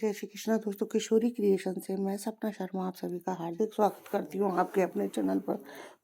जय श्री कृष्णा दोस्तों, किशोरी क्रिएशन से मैं सपना शर्मा आप सभी का हार्दिक स्वागत करती हूँ आपके अपने चैनल पर।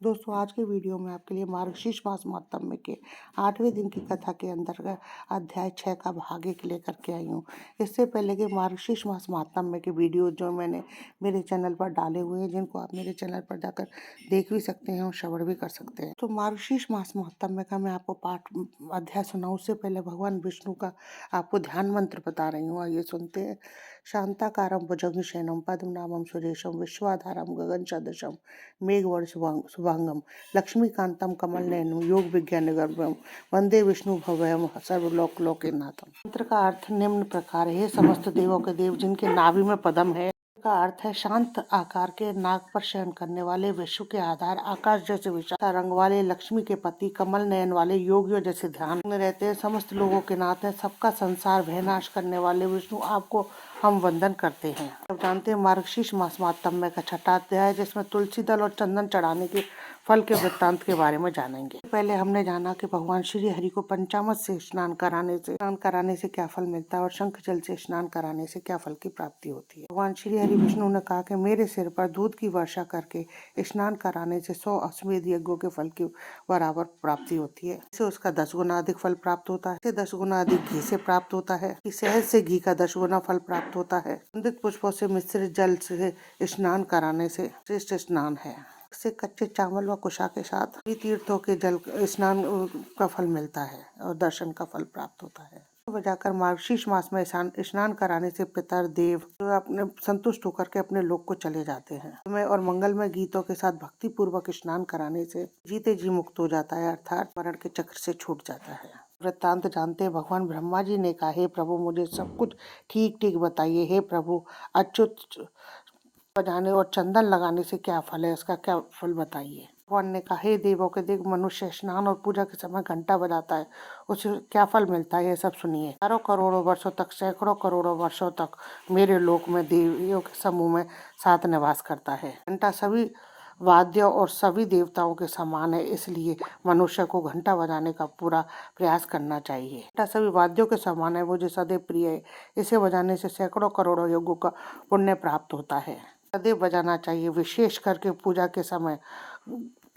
दोस्तों, आज के वीडियो में आपके लिए मार्गशीर्ष मास महात्म्य के 8वें दिन की कथा के अंतर्गत अध्याय 6 का भाग एक लेकर के आई हूँ। इससे पहले के मार्गशीर्ष मास महात्म्य के वीडियो जो मैंने मेरे चैनल पर डाले हुए हैं, जिनको आप मेरे चैनल पर जाकर देख भी सकते हैं और श्रवण भी कर सकते हैं। तो मार्गशीर्ष मास महात्म्य का मैं आपको पाठ अध्याय सुनाऊँ उससे पहले भगवान विष्णु का आपको ध्यान मंत्र बता रही हूँ। आइए सुनते हैं। शांताकारं भुजगशयनं पद्मनाभं सुरेशं विश्वाधारं गगनसदृशं मेघवर्णशुभांगं लक्ष्मीकान्तं कमलनयनं योगविज्ञानगर्भं वंदे विष्णु भवयं सर्वलोकनाथम। मंत्र का अर्थ निम्न प्रकार है। समस्त देवों के देव जिनके नाभि में पद्म है, का अर्थ है शांत आकार के नाग पर शयन करने वाले, विश्व के आधार, आकाश जैसे विशाल रंग वाले, लक्ष्मी के पति, कमल नयन वाले, योगियों जैसे ध्यान में रहते हैं, समस्त लोगों के नाथ हैं, सबका संसार भयनाश करने वाले विष्णु आपको हम वंदन करते हैं। अब जानते हैं मार्गशीर्ष मास महात्म्य का छठा अध्याय, जिसमें तुलसी दल और चंदन चढ़ाने के फल के वृत्तांत के बारे में जानेंगे। पहले हमने जाना कि भगवान श्री हरि को पंचामृत से स्नान कराने से क्या फल मिलता है और शंख जल से स्नान कराने से क्या फल की प्राप्ति होती है। भगवान श्री हरि विष्णु ने कहा कि मेरे सिर पर दूध की वर्षा करके स्नान कराने से 100 अश्वमेध यज्ञों के फल की बराबर प्राप्ति होती है। इससे उसका 10 गुना अधिक फल प्राप्त होता है। 10 गुना अधिक घी से प्राप्त होता है। शहद से घी का 10 गुना फल प्राप्त होता है। सुगंधित पुष्पों से मिश्रित जल से स्नान कराने से श्रेष्ठ स्नान है। से कच्चे चावल व कुशा के साथ तीर्थों के जल स्नान का फल मिलता है और दर्शन का फल प्राप्त होता है। बजाकर मार्गशीर्ष मास में स्नान कराने से पितर देव अपने संतुष्ट होकर के अपने लोक को चले जाते हैं। में और मंगलमय गीतों के साथ भक्ति पूर्वक स्नान कराने से जीते जी मुक्त हो जाता है, अर्थात मरण के चक्र से छूट जाता है। वृत्तांत जानते हैं। भगवान ब्रह्मा जी ने कहा, हे प्रभु मुझे सब कुछ ठीक ठीक बताइए। हे प्रभु, अच्युत बजाने और चंदन लगाने से क्या फल है, इसका क्या फल बताइए। भगवान ने कहा, हे देवों के देव, मनुष्य स्नान और पूजा के समय घंटा बजाता है, उसे क्या फल मिलता है, ये सब सुनिए। हजारों करोड़ों वर्षों तक, सैकड़ों करोड़ों वर्षों तक मेरे लोक में देवियों के समूह में साथ निवास करता है। घंटा सभी वाद्यों और सभी देवताओं के समान है, इसलिए मनुष्य को घंटा बजाने का पूरा प्रयास करना चाहिए। घंटा सभी वाद्यों के समान है, मुझे सदैव प्रिय है। इसे बजाने से सैकड़ों करोड़ों यज्ञों का पुण्य प्राप्त होता है। सदैव बजाना चाहिए, विशेष करके पूजा के समय।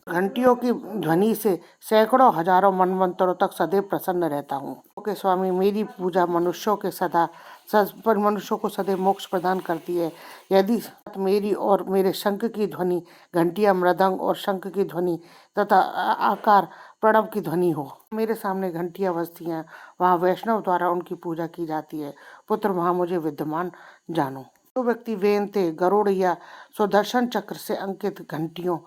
घंटियों की ध्वनि से सैकड़ों हजारों मनवंतरों तक सदैव प्रसन्न रहता हूँ। के स्वामी, मेरी पूजा मनुष्यों को सदैव मोक्ष प्रदान करती है। यदि मेरी और मेरे शंख की ध्वनि, घंटियां, मृदंग और शंख की ध्वनि तथा आकार प्रणव की ध्वनि हो, मेरे सामने घंटियां बजती हैं, वहाँ वैष्णव द्वारा उनकी पूजा की जाती है। पुत्र, वहाँ मुझे विद्यमान जानो। जो व्यक्ति वेंते, गरुड़ या सुदर्शन चक्र से अंकित घंटियों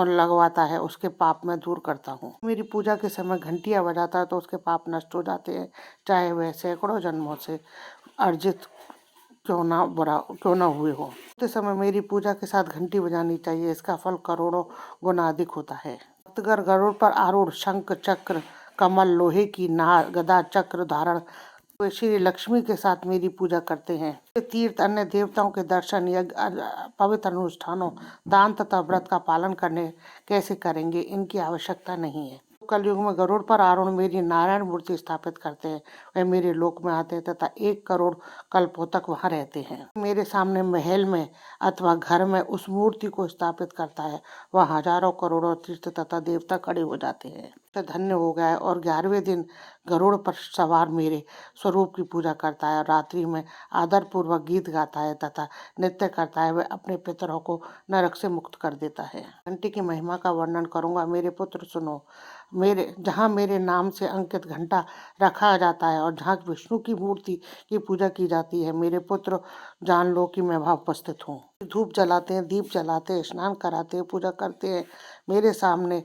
लगवाता है, उसके पाप मैं दूर करता हूँ। मेरी पूजा के समय घंटियां बजाता है तो उसके पाप नष्ट हो जाते हैं, चाहे वह सैकड़ों जन्मों से अर्जित क्यों ना हुए हो। उस समय मेरी पूजा के साथ घंटी बजानी चाहिए, इसका फल करोड़ों गुना अधिक होता है। भक्तगण गरुड़ पर आरूढ़ शंख चक्र कमल लोहे की नार गदा चक्र धारण श्री लक्ष्मी के साथ मेरी पूजा करते हैं। तीर्थ, अन्य देवताओं के दर्शन, यज्ञ, पवित्र अनुष्ठानों, दान तथा व्रत का पालन करने कैसे करेंगे, इनकी आवश्यकता नहीं है। कलयुग में गरुड़ पर आरूढ़ मेरी नारायण मूर्ति स्थापित करते हैं। वे मेरे लोक में आते हैं तथा 1 करोड़ कल्पों तक वहाँ रहते हैं। मेरे सामने महल में अथवा घर में उस मूर्ति को स्थापित करता है, वह हजारों करोड़ों तीर्थ तथा देवता खड़े हो जाते हैं। धन्य हो गया और 11वें दिन गरुड़ पर सवार मेरे स्वरूप की पूजा करता है। रात्रि में आदर पूर्वक गीत गाता है तथा नृत्य करता है। वह अपने पितरों को नरक से मुक्त कर देता है। घंटी की महिमा का वर्णन करूंगा। मेरे पुत्र सुनो, जहाँ मेरे नाम से अंकित घंटा रखा जाता है और जहाँ विष्णु की मूर्ति की पूजा की जाती है, मेरे पुत्र जान लो कि मैं वहाँ उपस्थित हूँ। धूप जलाते हैं, दीप जलाते हैं, स्नान कराते हैं, पूजा करते हैं, मेरे सामने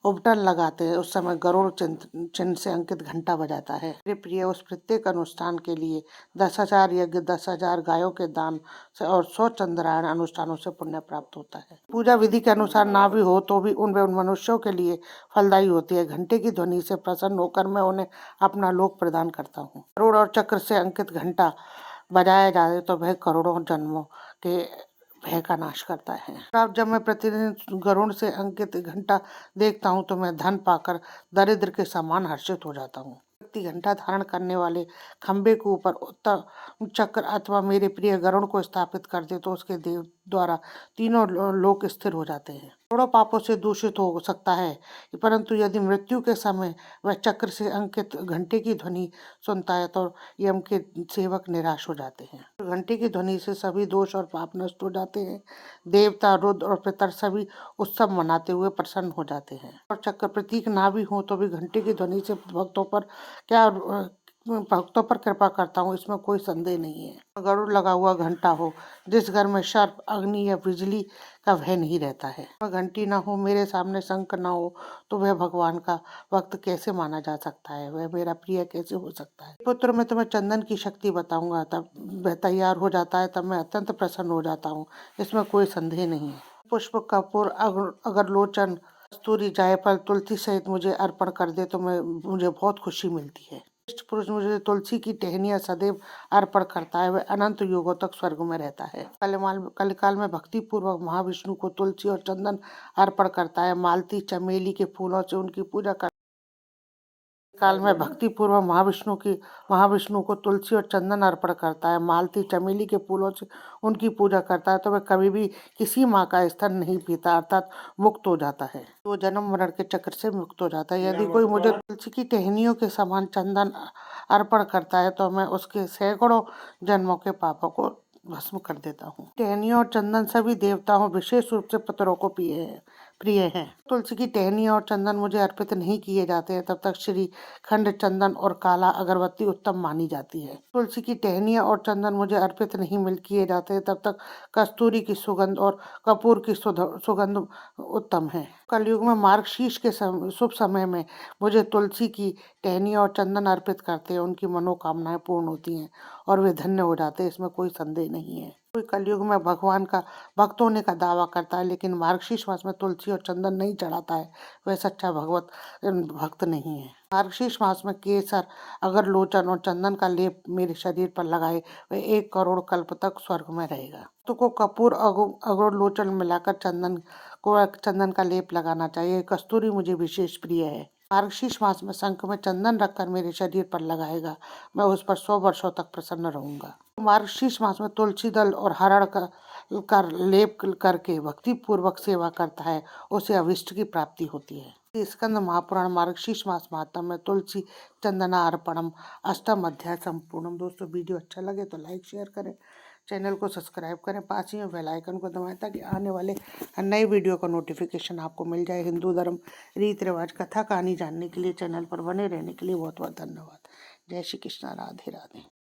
उपटन लगाते हैं, उस समय गरुड़ चिन्ह से अंकित घंटा बजाता है। मेरे प्रिय, उस प्रत्येक अनुष्ठान के लिए 10,000 यज्ञ, 10,000 गायों के दान से और 100 चंद्रायण अनुष्ठानों से पुण्य प्राप्त होता है। पूजा विधि के अनुसार ना भी हो तो भी उन मनुष्यों के लिए फलदायी होती है। घंटे की ध्वनि से प्रसन्न होकर मैं उन्हें अपना लोक प्रदान करता हूँ। गरुड़ और चक्र से अंकित घंटा बजाया जाए तो वह करोड़ों जन्मों के भय का नाश करता है। अब जब मैं प्रतिदिन गरुड़ से अंकित घंटा देखता हूँ तो मैं धन पाकर दरिद्र के समान हर्षित हो जाता हूँ। व्यक्ति घंटा धारण करने वाले खंबे के ऊपर उत्तर चक्र अथवा मेरे प्रिय गरुड़ को स्थापित कर दे तो उसके देव द्वारा तीनों लोक स्थिर हो जाते हैं। करोड़ों पापों से दूषित हो सकता है, परंतु यदि मृत्यु के समय वह चक्र से अंकित घंटे की ध्वनि सुनता है तो यम के सेवक निराश हो जाते हैं। घंटे की ध्वनि से सभी दोष और पाप नष्ट हो जाते हैं। देवता, रुद्र और पितर सभी उत्सव मनाते हुए प्रसन्न हो जाते हैं। और चक्र प्रतीक ना भी हो तो भी घंटे की ध्वनि से भक्तों पर कृपा करता हूँ, इसमें कोई संदेह नहीं है। गरुड़ लगा हुआ घंटा हो, जिस घर में सर्प, अग्नि या बिजली का भय नहीं रहता है। घंटी ना हो, मेरे सामने शंख ना हो तो वह भगवान का भक्त कैसे माना जा सकता है, वह मेरा प्रिय कैसे हो सकता है। पुत्र, मैं तुम्हें चंदन की शक्ति बताऊंगा, तब वह तैयार हो जाता है तब मैं अत्यंत प्रसन्न हो जाता हूँ, इसमें कोई संदेह नहीं है। पुष्प, कपूर, अगरलोचन, कस्तूरी, जायफल, तुलसी सहित मुझे अर्पण कर दे तो मुझे बहुत खुशी मिलती है। श्रेष्ठ पुरुष मुझे तुलसी की टहनियाँ सदैव अर्पण करता है, वह अनंत युगों तक स्वर्ग में रहता है। कलिकाल में भक्ति पूर्वक महाविष्णु को तुलसी और चंदन अर्पण करता है। मालती, चमेली के फूलों से उनकी पूजा कर काल में भक्ति पूर्वक महाविष्णु को तुलसी और चंदन अर्पण करता है। मालती, चमेली के फूलों से उनकी पूजा करता है तो वह कभी भी किसी माँ का स्तन नहीं पीता, अर्थात मुक्त हो जाता है। वो जन्म मरण के चक्र से मुक्त हो जाता है। यदि कोई मुझे तुलसी की टहनियों के समान चंदन अर्पण करता है तो मैं उसके सैकड़ों जन्मों के पापों को भस्म कर देता हूँ। टहनियों और चंदन सभी देवताओं, विशेष रूप से पितरों को प्रिय है। तुलसी की टहनियाँ और चंदन मुझे अर्पित नहीं किए जाते हैं तब तक श्री खंड, चंदन और काला अगरबत्ती उत्तम मानी जाती है। तुलसी की टहनियाँ और चंदन मुझे अर्पित नहीं किए जाते हैं तब तक कस्तूरी की सुगंध और कपूर की सुगंध उत्तम है। कलयुग में मार्गशीर्ष के शुभ समय में मुझे तुलसी की टहनियाँ और चंदन अर्पित करते हैं, उनकी मनोकामनाएं पूर्ण होती हैं और वे धन्य हो जाते हैं, इसमें कोई संदेह नहीं है। कोई कलयुग में भगवान का भक्त होने का दावा करता है लेकिन मार्गशीर्ष मास में तुलसी और चंदन नहीं चढ़ाता है, वह सच्चा भक्त नहीं है। मार्गशीर्ष मास में केसर, अगरलोचन और चंदन का लेप मेरे शरीर पर लगाए वह 1 करोड़ कल्प तक स्वर्ग में रहेगा। तो को कपूर, अगरलोचन मिलाकर चंदन का लेप लगाना चाहिए। कस्तूरी मुझे विशेष प्रिय है। मार्गशीर्ष मास में शंख में चंदन रखकर मेरे शरीर पर लगाएगा, मैं उस पर 100 वर्षों तक प्रसन्न रहूंगा। मार्गशीर्ष मास में तुलसी दल और हरण का लेप करके भक्ति पूर्वक सेवा करता है, उसे अभिष्ट की प्राप्ति होती है। स्कंद महापुराण मार्गशीर्ष मास महात्म्य में तुलसी चंदना अर्पणम अष्टम अध्याय संपूर्णम। दोस्तों, वीडियो अच्छा लगे तो लाइक शेयर करें, चैनल को सब्सक्राइब करें, पास ही में बेल आइकन को दबाएं ताकि आने वाले नए वीडियो का नोटिफिकेशन आपको मिल जाए। हिंदू धर्म, रीति रिवाज, कथा कहानी जानने के लिए चैनल पर बने रहने के लिए बहुत बहुत धन्यवाद। जय श्री कृष्णा, राधे राधे।